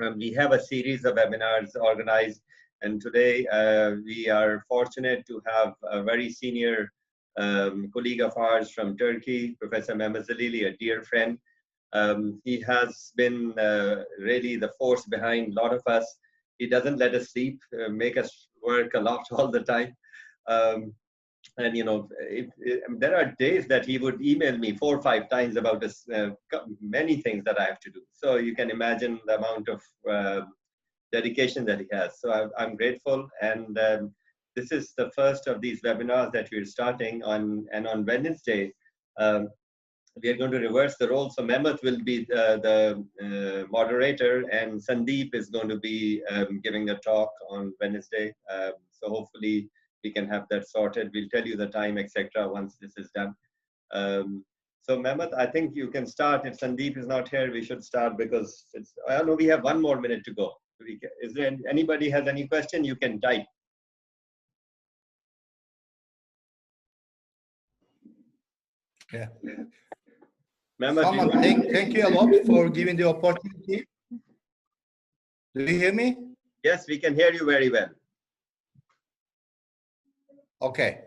We have a series of webinars organized, and today we are fortunate to have a very senior colleague of ours from Turkey, Professor Mehmet Zileli, a dear friend. He has been really the force behind a lot of us. He doesn't let us sleep, make us work a lot all the time. And you know, there are days that he would email me 4 or 5 times about this, many things that I have to do. So you can imagine the amount of dedication that he has. So I'm grateful, and this is the first of these webinars that we're starting on. And on Wednesday, we are going to reverse the role. So Mehmet will be the moderator, and Sandeep is going to be giving a talk on Wednesday. So hopefully we can have that sorted. We'll tell you the time, etc. once this is done. So Mehmet, I think you can start. If Sandeep is not here, we should start because I know we have 1 more minute to go. Is there anybody has any question? You can type. Yeah. Mehmet, thank you a lot for giving the opportunity. Do you hear me? Yes, we can hear you very well. Okay.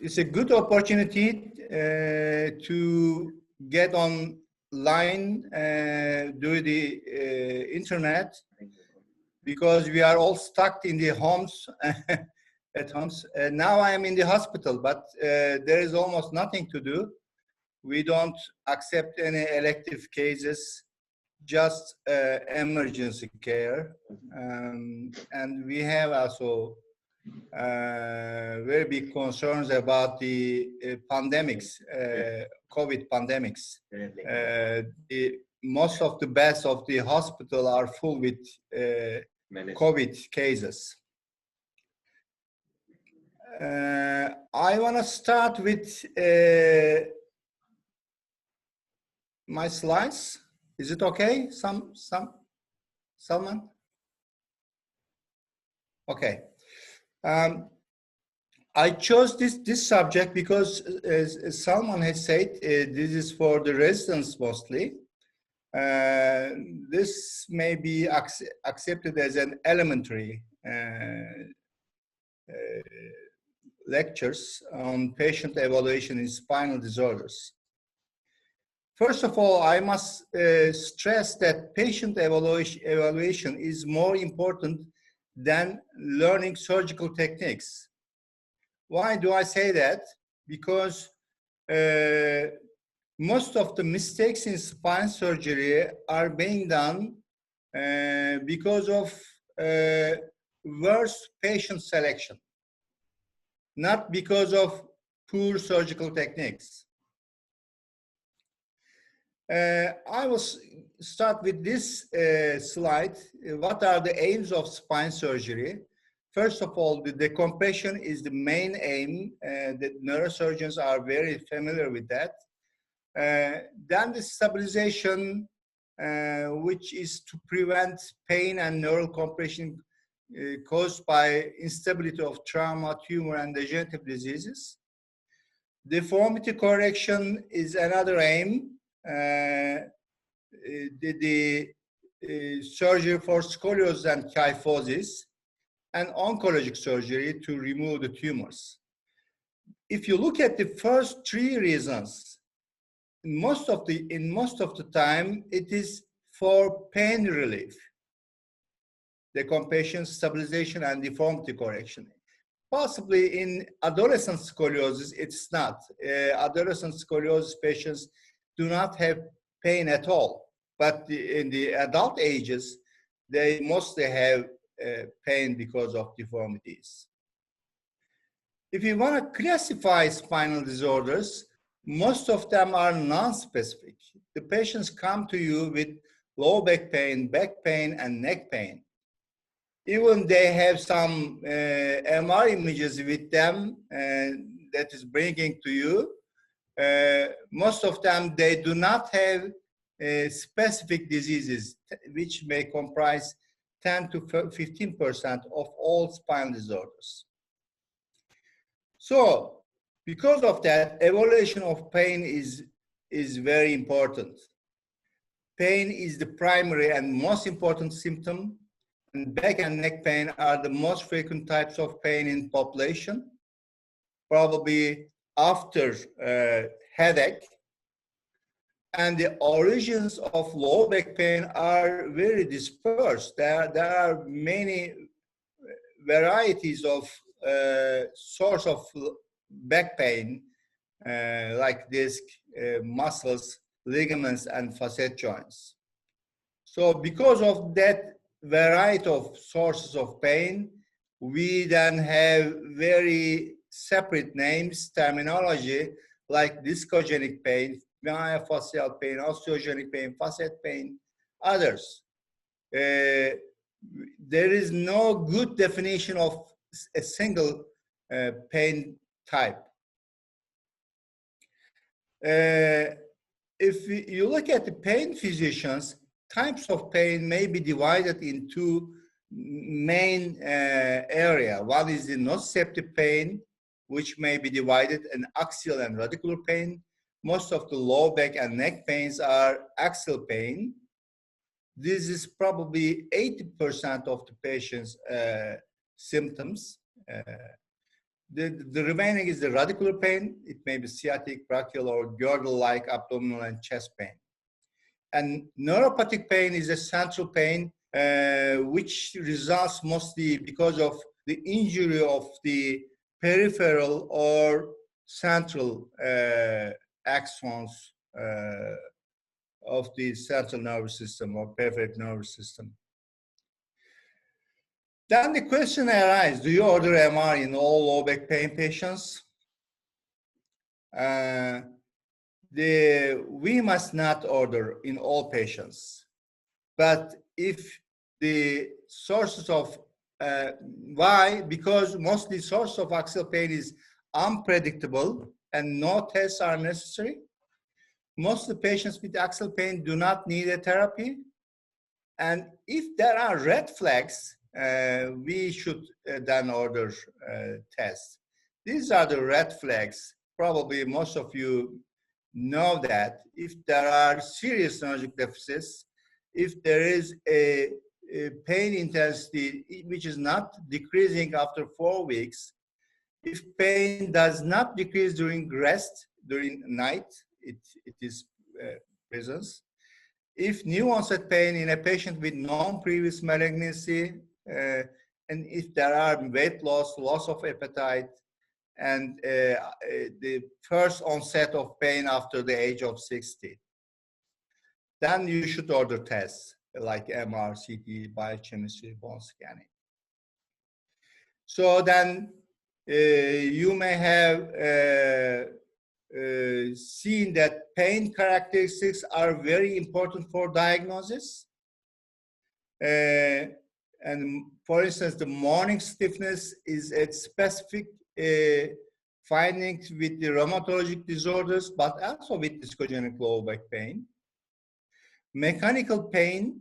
It's a good opportunity to get online through the internet, because we are all stuck in the homes at homes. Now I am in the hospital, but there is almost nothing to do. We don't accept any elective cases, just emergency care. And we have also very big concerns about the pandemics, COVID pandemics. Most of the beds of the hospital are full with COVID cases. I want to start with my slides. Is it okay? Someone? Okay. I chose this subject because, as Salman has said, this is for the residents mostly. This may be accepted as an elementary lectures on patient evaluation in spinal disorders. First of all, I must stress that patient evaluation is more important than learning surgical techniques. Why do I say that? Because most of the mistakes in spine surgery are being done because of worse patient selection, not because of poor surgical techniques. I will start with this slide. What are the aims of spine surgery? First of all, the decompression is the main aim. The neurosurgeons are very familiar with that. Then the stabilization, which is to prevent pain and neural compression caused by instability of trauma, tumor, and degenerative diseases. Deformity correction is another aim. The surgery for scoliosis and kyphosis, and oncologic surgery to remove the tumors. If you look at the first 3 reasons, in most of the time, it is for pain relief, decompression, stabilization, and deformity correction. Possibly in adolescent scoliosis, it's not. Adolescent scoliosis patients do not have pain at all, but in the adult ages, they mostly have pain because of deformities. If you want to classify spinal disorders, most of them are non-specific. The patients come to you with low back pain, and neck pain. Even they have some MR images with them that is bringing to you. Most of them, they do not have specific diseases, which may comprise 10 to 15% of all spinal disorders. So, because of that, evaluation of pain is very important. pain is the primary and most important symptom, and back and neck pain are the most frequent types of pain in population, probably after headache. And the origins of low back pain are very dispersed. There are many varieties of source of back pain, like disc, muscles, ligaments, and facet joints. So because of that variety of sources of pain, we then have very separate names, terminology, like discogenic pain, myofascial pain, osteogenic pain, facet pain, others. There is no good definition of a single pain type. If you look at the pain physicians, types of pain may be divided into main area. One is the nociceptive pain, which may be divided in axial and radicular pain. Most of the low back and neck pains are axial pain. This is probably 80% of the patient's symptoms. The remaining is the radicular pain. It may be sciatic, brachial, or girdle-like abdominal and chest pain. And neuropathic pain is a central pain, which results mostly because of the injury of the peripheral or central axons of the central nervous system or peripheral nervous system. Then the question arises, do you order MR in all low back pain patients? We must not order in all patients. But if the sources of, why? Because mostly source of axial pain is unpredictable and no tests are necessary. Most of the patients with axial pain do not need a therapy. And if there are red flags, we should then order tests. These are the red flags. Probably most of you know that. If there are serious neurologic deficits, if there is a pain intensity which is not decreasing after 4 weeks, if pain does not decrease during rest, during night, it is presence. If new onset pain in a patient with non-previous malignancy, and if there are weight loss, loss of appetite, and the first onset of pain after the age of 60, then you should order tests like MR, CT, biochemistry, bone scanning. So then you may have seen that pain characteristics are very important for diagnosis. And for instance, the morning stiffness is a specific findings with the rheumatologic disorders, but also with discogenic low back pain. Mechanical pain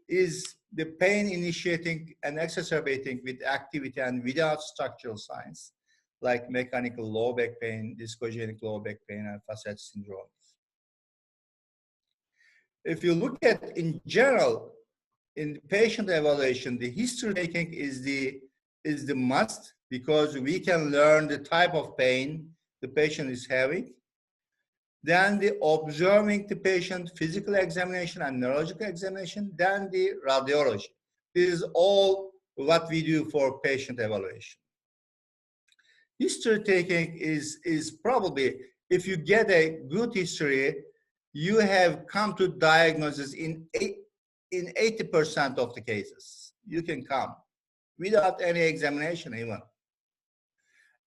is the pain initiating and exacerbating with activity and without structural signs, like mechanical low back pain, discogenic low back pain, and facet syndrome. If you look at in general, in patient evaluation, the history taking is the must, because we can learn the type of pain the patient is having. Then the observing the patient, physical examination and neurological examination, then the radiology. This is all what we do for patient evaluation. History taking is probably, if you get a good history, you have come to diagnosis in 80% of the cases. You can come without any examination even.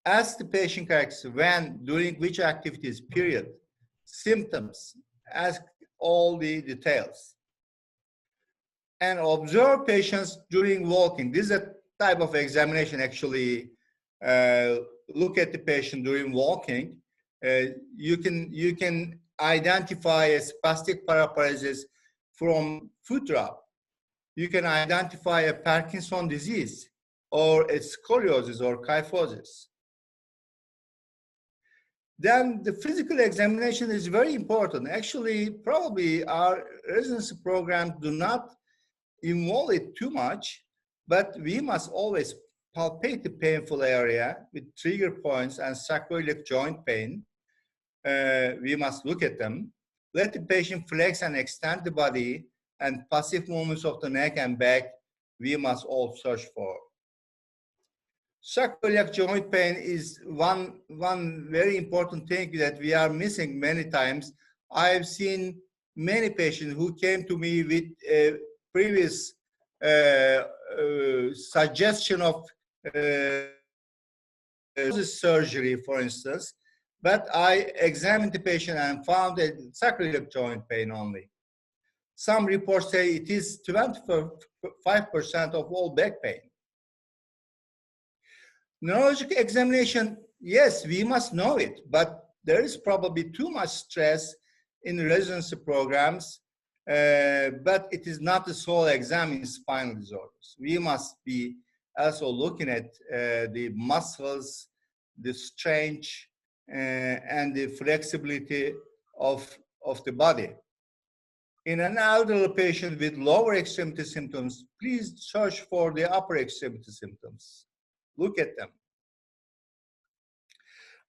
Ask the patient characteristics, when, during which activities, period, symptoms, ask all the details. And observe patients during walking. This is a type of examination actually. Look at the patient during walking. You can identify a spastic paraparesis from foot rub. You can identify a Parkinson's disease or a scoliosis or kyphosis. Then the physical examination is very important. Actually, probably our residency programs do not involve it too much, but we must always palpate the painful area with trigger points and sacroiliac joint pain. We must look at them. Let the patient flex and extend the body, and passive movements of the neck and back we must all search for. Sacroiliac joint pain is one very important thing that we are missing many times. I've seen many patients who came to me with a previous suggestion of surgery, for instance, but I examined the patient and found a sacroiliac joint pain only. Some reports say it is 25% of all back pain. Neurological examination, yes, we must know it, but there is probably too much stress in residency programs, but it is not the sole exam in spinal disorders. We must be also looking at the muscles, the strength, and the flexibility of the body. In an elderly patient with lower extremity symptoms, please search for the upper extremity symptoms. Look at them.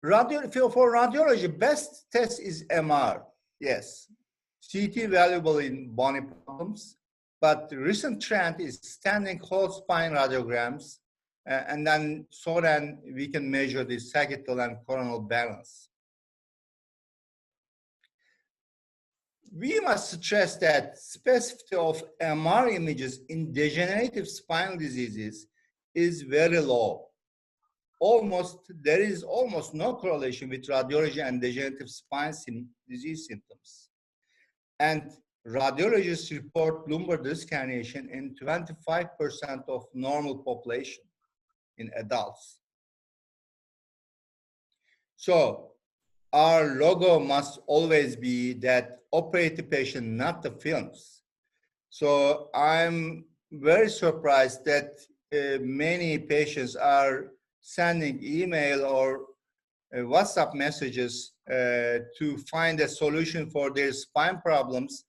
For radiology, best test is MR. Yes, CT valuable in bony problems, but the recent trend is standing whole spine radiograms, and then we can measure the sagittal and coronal balance. We must stress that specificity of MR images in degenerative spinal diseases is very low. There is almost no correlation with radiology and degenerative spine disease symptoms. And radiologists report lumbar disc herniation in 25% of normal population in adults. So our logo must always be that operate the patient, not the films. So I'm very surprised that many patients are sending email or WhatsApp messages to find a solution for their spine problems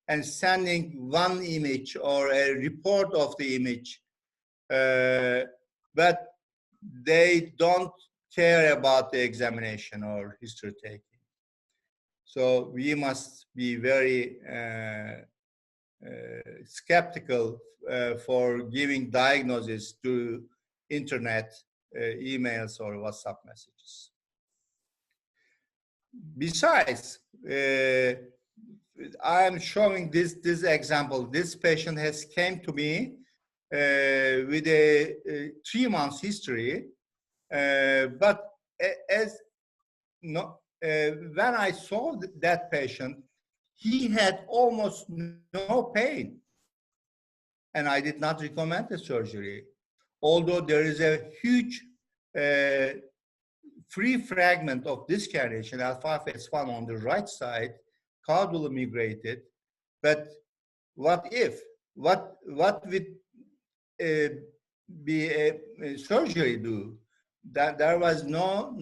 and sending one image or a report of the image, but they don't care about the examination or history taking. So we must be very skeptical for giving diagnosis to internet emails or WhatsApp messages. Besides, I am showing this example. This patient has came to me with a 3 months history, but when I saw that patient, he had almost no pain, and I did not recommend the surgery. Although there is a huge free fragment of disc herniation, L5S1 on the right side, caudally migrated. But what would be a surgery do? That there was no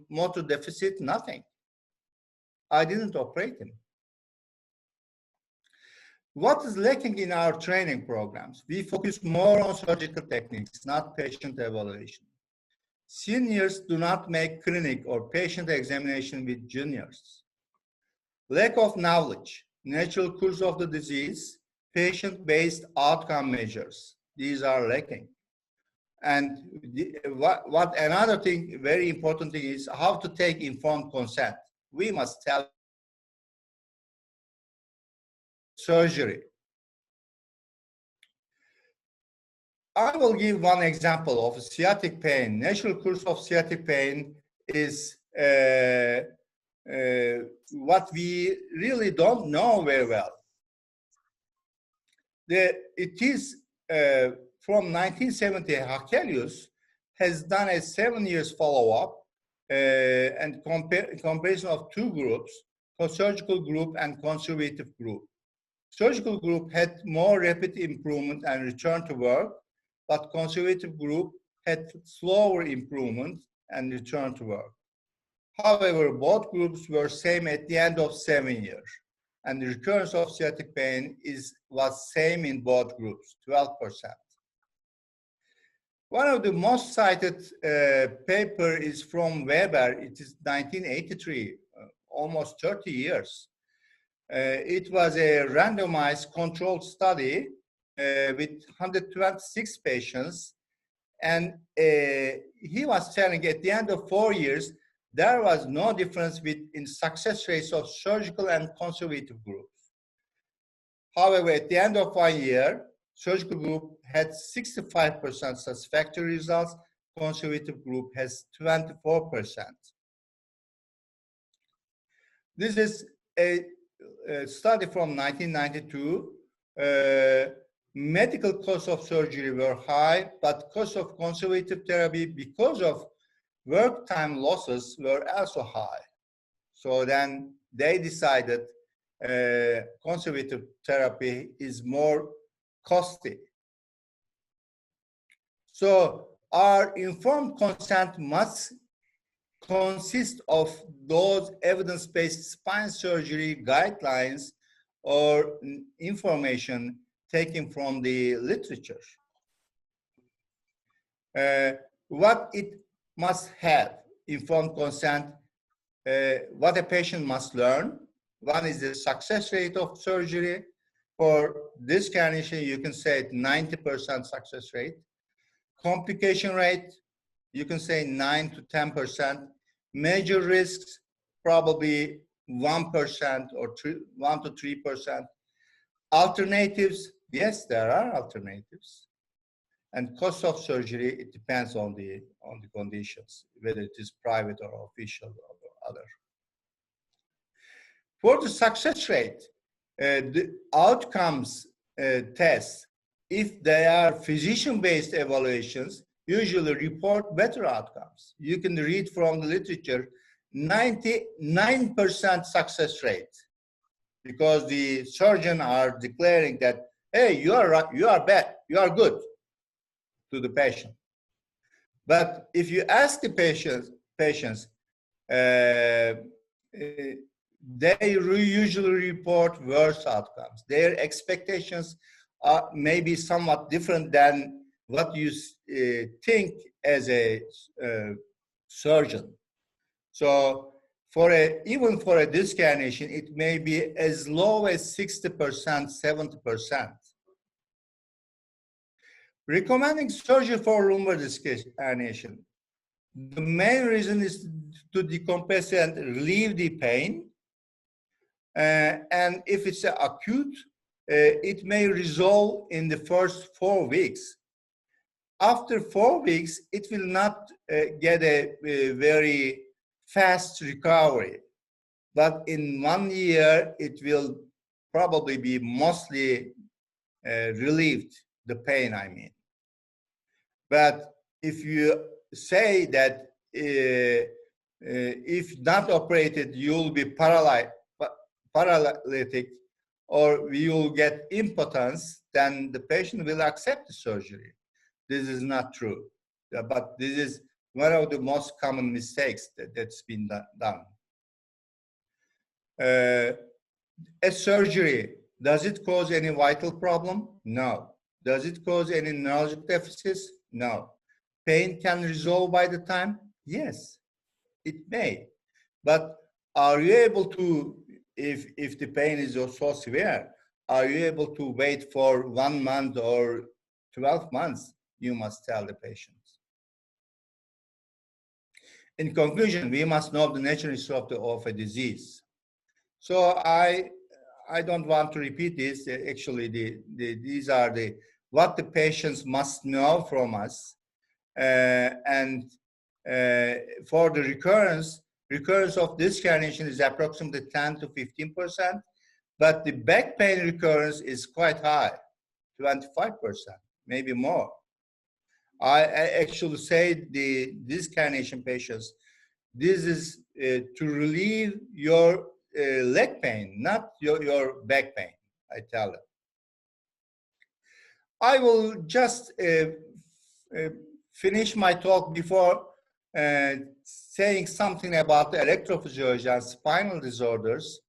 motor deficit, nothing. I didn't operate him. What is lacking in our training programs? We focus more on surgical techniques, not patient evaluation. Seniors do not make clinic or patient examination with juniors. Lack of knowledge, natural course of the disease, patient-based outcome measures. These are lacking. And what another thing, very important thing is how to take informed consent. We must tell surgery. I will give one example of sciatic pain. Natural course of sciatic pain is what we really don't know very well. It is from 1970, Hakelius has done a 7 years follow-up and comparison of 2 groups, surgical group and conservative group. Surgical group had more rapid improvement and return to work, but conservative group had slower improvement and return to work. However, both groups were same at the end of 7 years. And the recurrence of sciatic pain was same in both groups, 12%. One of the most cited paper is from Weber. It is 1983, almost 30 years. It was a randomized controlled study with 126 patients. And he was telling at the end of 4 years, there was no difference in success rates of surgical and conservative groups. However, at the end of 1 year, surgical group had 65% satisfactory results, conservative group has 24%. This is a study from 1992. Medical costs of surgery were high, but costs of conservative therapy because of work time losses were also high. So then they decided conservative therapy is more costly. So our informed consent must consist of those evidence-based spine surgery guidelines or information taken from the literature. What it must have, informed consent, what a patient must learn. One is the success rate of surgery. For this condition, you can say 90% success rate. Complication rate, you can say 9 to 10%. Major risks, probably 1% or 1 to 3%. Alternatives, yes, there are alternatives. And cost of surgery, it depends on the conditions, whether it is private or official or other. For the success rate, the outcomes tests, if they are physician-based evaluations, usually report better outcomes. You can read from the literature, 99% success rate, because the surgeon are declaring that, hey, you are bad, you are good, to the patient. But if you ask the patients, they usually report worse outcomes. Their expectations are maybe somewhat different than what you think as a surgeon. So even for a disc herniation, it may be as low as 60%, 70%. Recommending surgery for lumbar disc herniation. The main reason is to decompress and relieve the pain. And if it's acute, it may resolve in the first 4 weeks. After 4 weeks, it will not get a very fast recovery. But in 1 year, it will probably be mostly relieved, the pain, I mean. But if you say that if not operated, you'll be paralytic, or you'll get impotence, then the patient will accept the surgery. This is not true. But this is one of the most common mistakes that's been done. A surgery, does it cause any vital problem? No. Does it cause any neurologic deficits? No. Pain can resolve by the time? Yes, it may. But are you able to, if the pain is so severe, are you able to wait for 1 month or 12 months? You must tell the patient. In conclusion, we must know the natural history of a disease. So I don't want to repeat this. Actually, these are what the patients must know from us. And for the recurrence of disc herniation is approximately 10 to 15%, but the back pain recurrence is quite high, 25%, maybe more. I actually say the disc herniation patients, this is to relieve your leg pain, not your back pain, I tell them. I will just finish my talk before saying something about the electrophysiology and spinal disorders.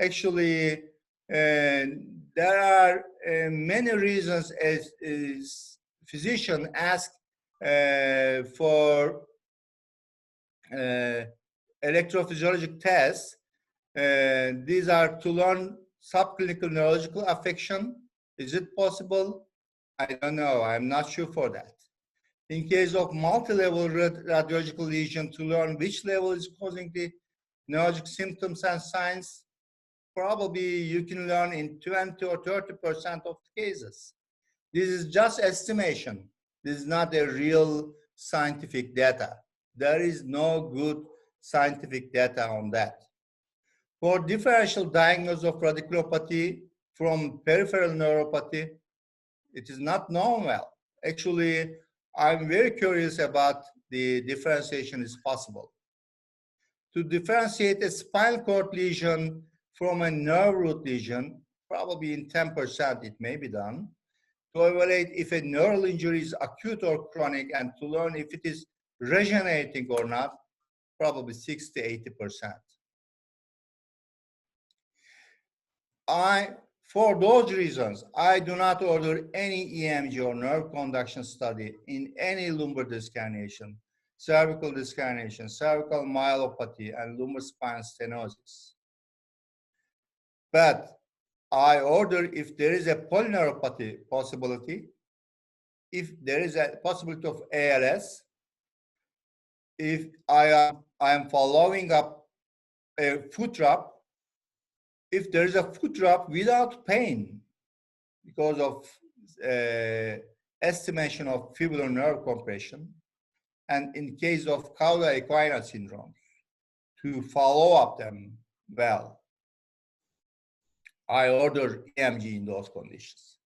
Actually, there are many reasons as physicians ask for electrophysiologic tests. These are to learn subclinical neurological affection. Is it possible? I don't know. I'm not sure for that. In case of multi-level radiological lesion, to learn which level is causing the neurologic symptoms and signs, probably you can learn in 20 or 30% of the cases. This is just estimation. This is not a real scientific data. There is no good scientific data on that. For differential diagnosis of radiculopathy from peripheral neuropathy, it is not known well. Actually, I'm very curious about the differentiation is possible. To differentiate a spinal cord lesion from a nerve root lesion, probably in 10% it may be done. To evaluate if a neural injury is acute or chronic, and to learn if it is regenerating or not, probably 60 to 80%. For those reasons, I do not order any EMG or nerve conduction study in any lumbar disc herniation, cervical disc herniation, cervical myelopathy, and lumbar spine stenosis. But I order if there is a polyneuropathy possibility, if there is a possibility of ALS, if I am following up a foot drop, if there is a foot drop without pain because of estimation of fibular nerve compression, and in case of cauda equina syndrome, to follow up them well, I order EMG in those conditions.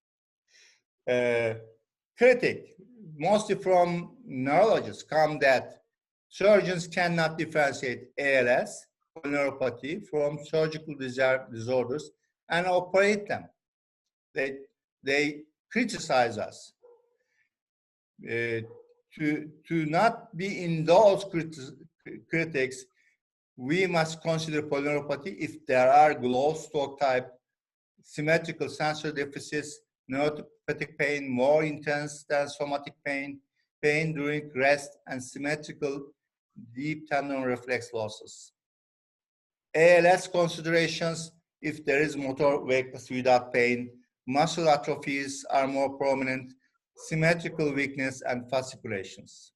Critic, mostly from neurologists, come that surgeons cannot differentiate ALS, polyneuropathy from surgical disorders and operate them. They criticize us. To not be in those critics, we must consider polyneuropathy if there are glow-stalk type symmetrical sensory deficits, neuropathic pain more intense than somatic pain, pain during rest, and symmetrical deep tendon reflex losses. ALS considerations, if there is motor weakness without pain, muscle atrophies are more prominent, symmetrical weakness, and fasciculations.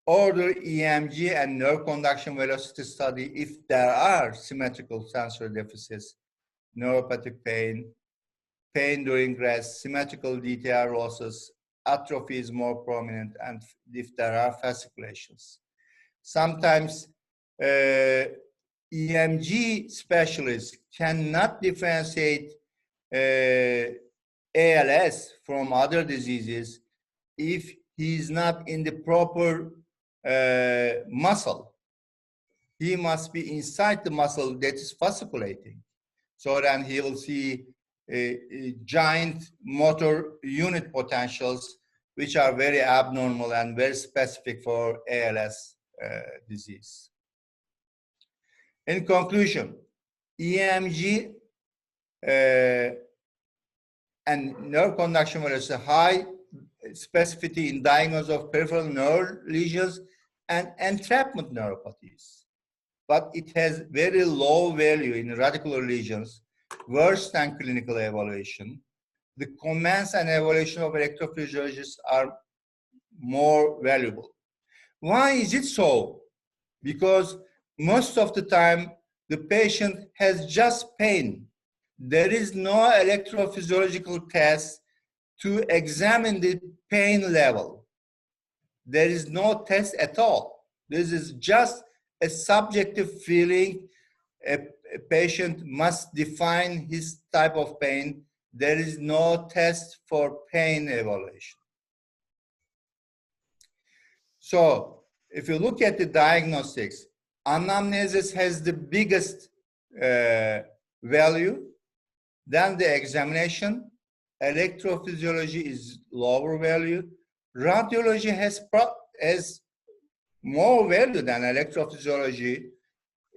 Order EMG and nerve conduction velocity study if there are symmetrical sensory deficits, neuropathic pain, pain during rest, symmetrical DTR losses, atrophy is more prominent, and if there are fasciculations. Sometimes EMG specialists cannot differentiate ALS from other diseases if he is not in the proper muscle. He must be inside the muscle that is fasciculating. So then he will see giant motor unit potentials, which are very abnormal and very specific for ALS disease. In conclusion, EMG and nerve conduction velocity high specificity in diagnosis of peripheral nerve lesions and entrapment neuropathies. But it has very low value in radicular lesions, worse than clinical evaluation. The comments and evaluation of electrophysiologists are more valuable. Why is it so? Because most of the time, the patient has just pain. There is no electrophysiological test to examine the pain level. There is no test at all. This is just a subjective feeling. A patient must define his type of pain. There is no test for pain evaluation. So if you look at the diagnostics, anamnesis has the biggest value. Then the examination, electrophysiology is lower value. Radiology has more value than electrophysiology,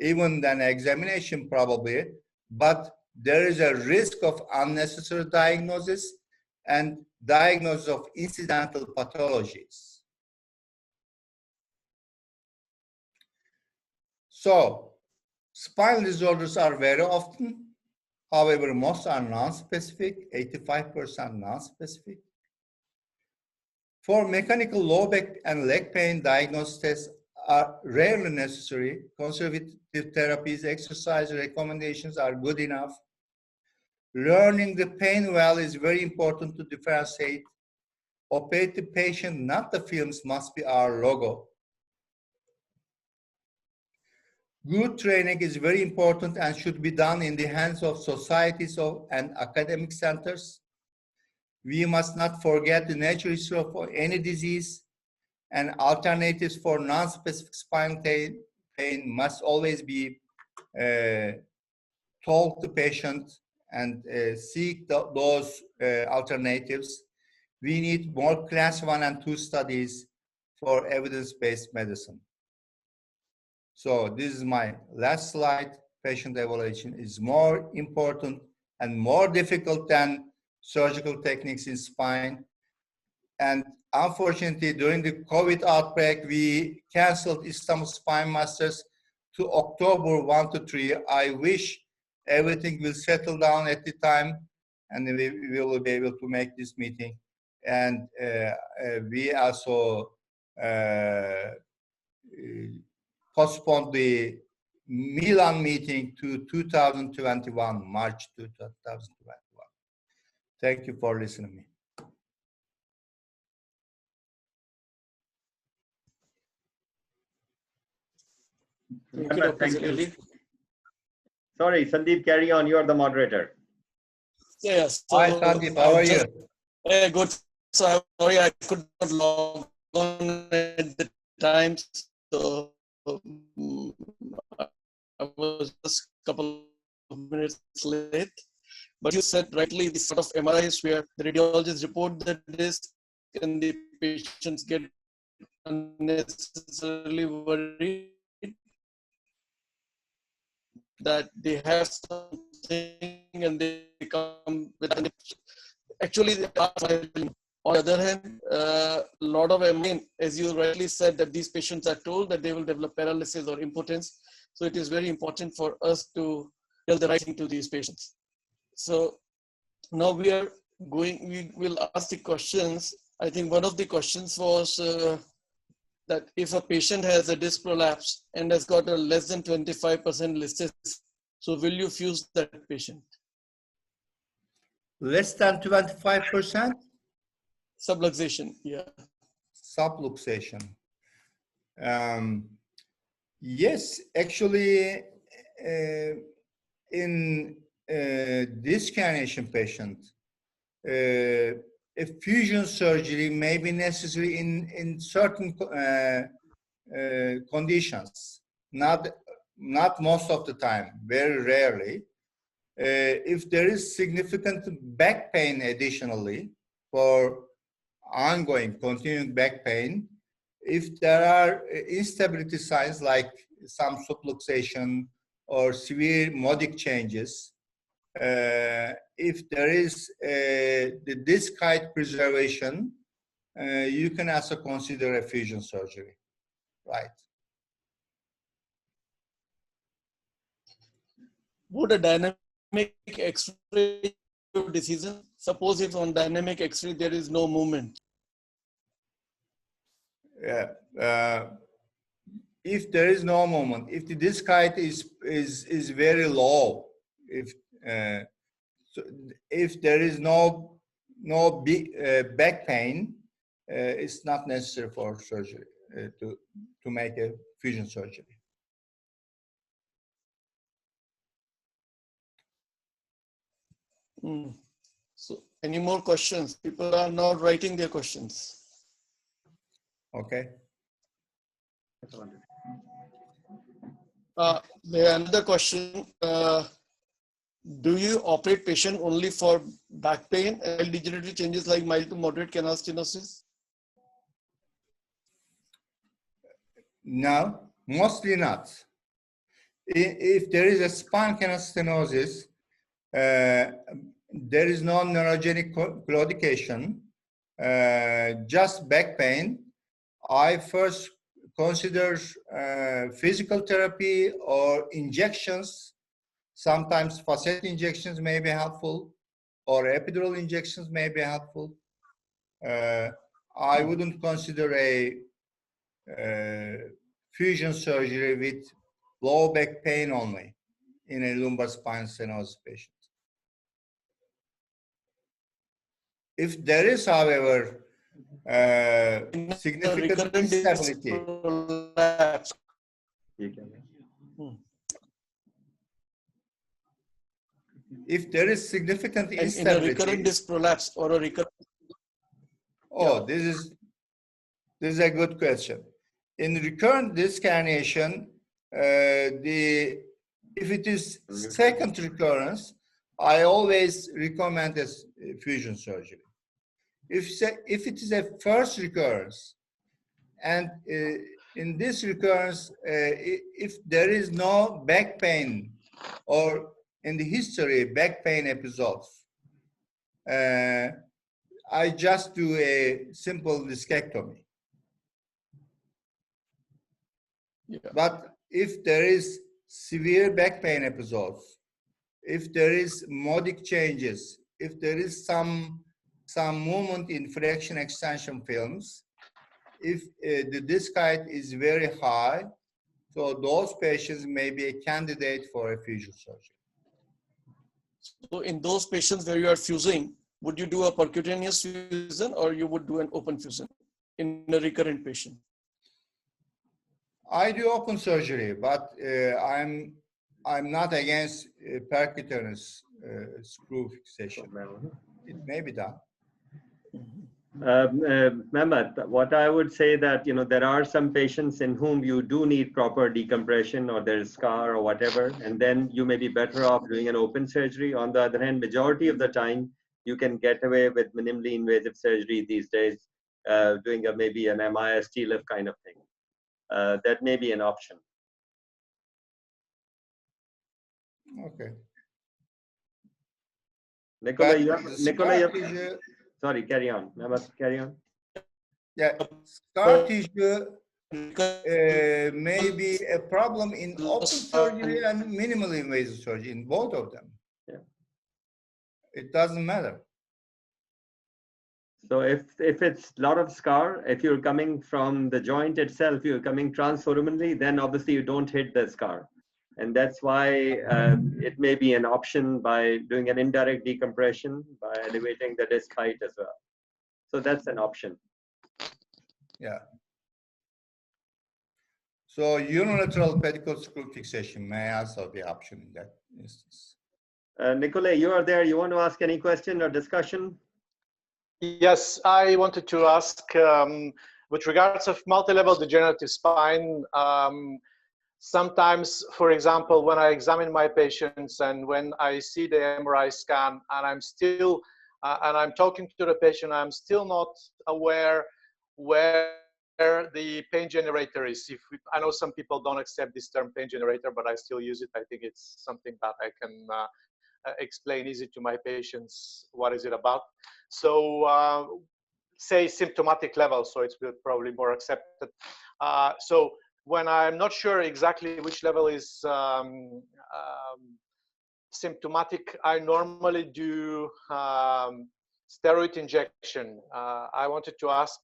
even than examination probably, but there is a risk of unnecessary diagnosis and diagnosis of incidental pathologies. So, spinal disorders are very often, however, most are non-specific, 85% non-specific. For mechanical low back and leg pain, diagnosis tests are rarely necessary. Conservative therapies, exercise recommendations are good enough. Learning the pain well is very important to differentiate. Operative patient, not the films, must be our logo. Good training is very important and should be done in the hands of societies and academic centers. We must not forget the natural history of any disease, and alternatives for non-specific spinal pain must always be told to patients and seek those alternatives. We need more class 1 and 2 studies for evidence-based medicine. So this is my last slide. Patient evaluation is more important and more difficult than surgical techniques in spine. And unfortunately, during the COVID outbreak, we canceled Istanbul Spine Masters to October 1 to 3. I wish everything will settle down at the time and we will be able to make this meeting. And we also postponed the Milan meeting to 2021, March 2021. Thank you for listening to me. Thank you, Dr. Zileli. Sorry, Sandeep, carry on. You are the moderator. Yes. Yeah, hi, Sandeep. How are you? Good. So I'm sorry I could not log on at the time. So I was just a couple of minutes late. But you said rightly, the sort of MRIs where the radiologists report the disc and the patients get unnecessarily worried that they have something and they come with an actually on the other hand, a lot of as you rightly said, that these patients are told that they will develop paralysis or impotence. So it is very important for us to tell the right thing to these patients. So now we will ask the questions. I think one of the questions was that if a patient has a disc prolapse and has got a less than 25% listed, so will you fuse that patient? Less than 25%? Subluxation, yeah. Subluxation. Yes, actually, in disc herniation patient, a fusion surgery may be necessary in certain conditions, not most of the time, very rarely. If there is significant back pain additionally for ongoing, continuing back pain, if there are instability signs like some subluxation or severe modic changes, if there is the disc height preservation, you can also consider a fusion surgery, right? Would a dynamic X-ray decision? Suppose if on dynamic X-ray there is no movement. If there is no movement, if the disc height is very low, if there is no big back pain, it's not necessary for surgery to make a fusion surgery. So, any more questions? People are now writing their questions. Okay. There another question. Do you operate patient only for back pain and degenerative changes like mild to moderate canal stenosis? No, mostly not. If there is a spinal canal stenosis, there is no neurogenic claudication, just back pain. I first consider physical therapy or injections. Sometimes facet injections may be helpful, or epidural injections may be helpful. I wouldn't consider a fusion surgery with low back pain only in a lumbar spine stenosis patient. If there is, however, significant instability. If there is significant instability. In a recurrent disc prolapse or a recurrent. Oh, yeah. This is a good question. In recurrent disc herniation, if it is second recurrence, I always recommend a fusion surgery. If it is a first recurrence, and in this recurrence, if there is no back pain or in the history back pain episodes, I just do a simple discectomy. Yeah. But if there is severe back pain episodes, if there is modic changes, if there is some movement in flexion extension films, if the disc height is very high, so those patients may be a candidate for a fusion surgery. So in those patients where you are fusing, would you do a percutaneous fusion or you would do an open fusion in a recurrent patient? I do open surgery, but I'm not against percutaneous screw fixation. It may be done. Mehmet, what I would say that, there are some patients in whom you do need proper decompression or there's scar or whatever, and then you may be better off doing an open surgery. On the other hand, majority of the time, you can get away with minimally invasive surgery these days, doing maybe an MIS TLIF kind of thing. That may be an option. Okay. Nicola, sorry, carry on. Carry on. Yeah, scar tissue may be a problem in open surgery and minimally invasive surgery, in both of them. Yeah. It doesn't matter. So if it's a lot of scar, if you're coming from the joint itself, you're coming transforaminally, then obviously you don't hit the scar. And that's why it may be an option by doing an indirect decompression, by elevating the disc height as well. So that's an option. Yeah. So unilateral pedicle screw fixation may also be an option in that instance. Nicola, you are there. You want to ask any question or discussion? Yes, I wanted to ask, with regards of multi-level degenerative spine, sometimes, for example, when I examine my patients and when I see the MRI scan and I'm still, and I'm talking to the patient, I'm still not aware where the pain generator is. I know some people don't accept this term pain generator, but I still use it. I think it's something that I can explain easy to my patients. What is it about? So say symptomatic level, so it's probably more accepted. So when I'm not sure exactly which level is symptomatic, I normally do steroid injection. I wanted to ask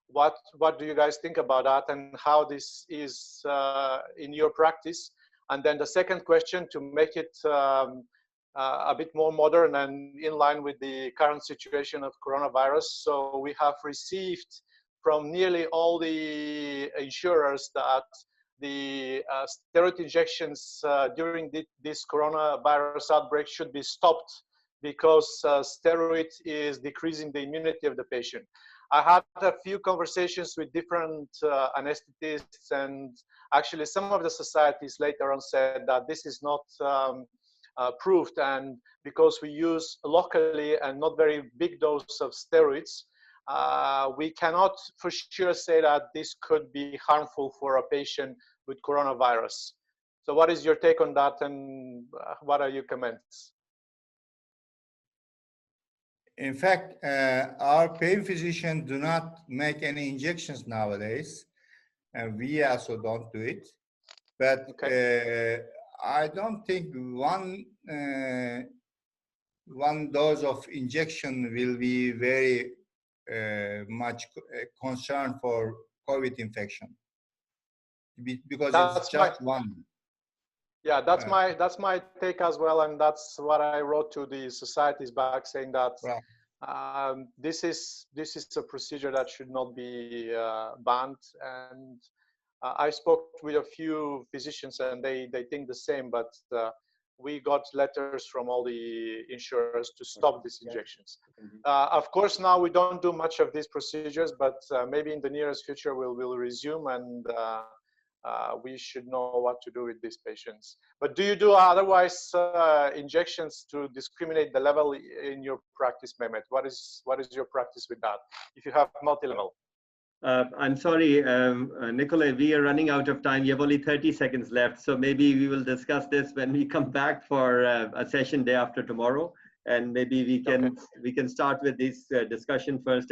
what do you guys think about that and how this is in your practice? And then the second question, to make it a bit more modern and in line with the current situation of coronavirus. So we have received from nearly all the insurers that the steroid injections during this coronavirus outbreak should be stopped because steroid is decreasing the immunity of the patient. I had a few conversations with different anesthetists, and actually some of the societies later on said that this is not proved, and because we use locally and not very big dose of steroids, we cannot for sure say that this could be harmful for a patient with coronavirus. So what is your take on that, and what are your comments? In fact, our pain physicians do not make any injections nowadays, and we also don't do it. But I don't think one dose of injection will be very much concern for COVID infection, because it's just one. Yeah, that's my take as well, and that's what I wrote to the societies back, saying that this is a procedure that should not be banned. And I spoke with a few physicians, and they think the same. But we got letters from all the insurers to stop these injections. Of course, now we don't do much of these procedures, but maybe in the nearest future we'll resume, and we should know what to do with these patients. But do you do otherwise injections to discriminate the level in your practice, Mehmet? What is your practice with that, if you have multi-level? I'm sorry, Nikolai, we are running out of time. You have only 30 seconds left. So maybe we will discuss this when we come back for a session day after tomorrow. And maybe we can start with this discussion first.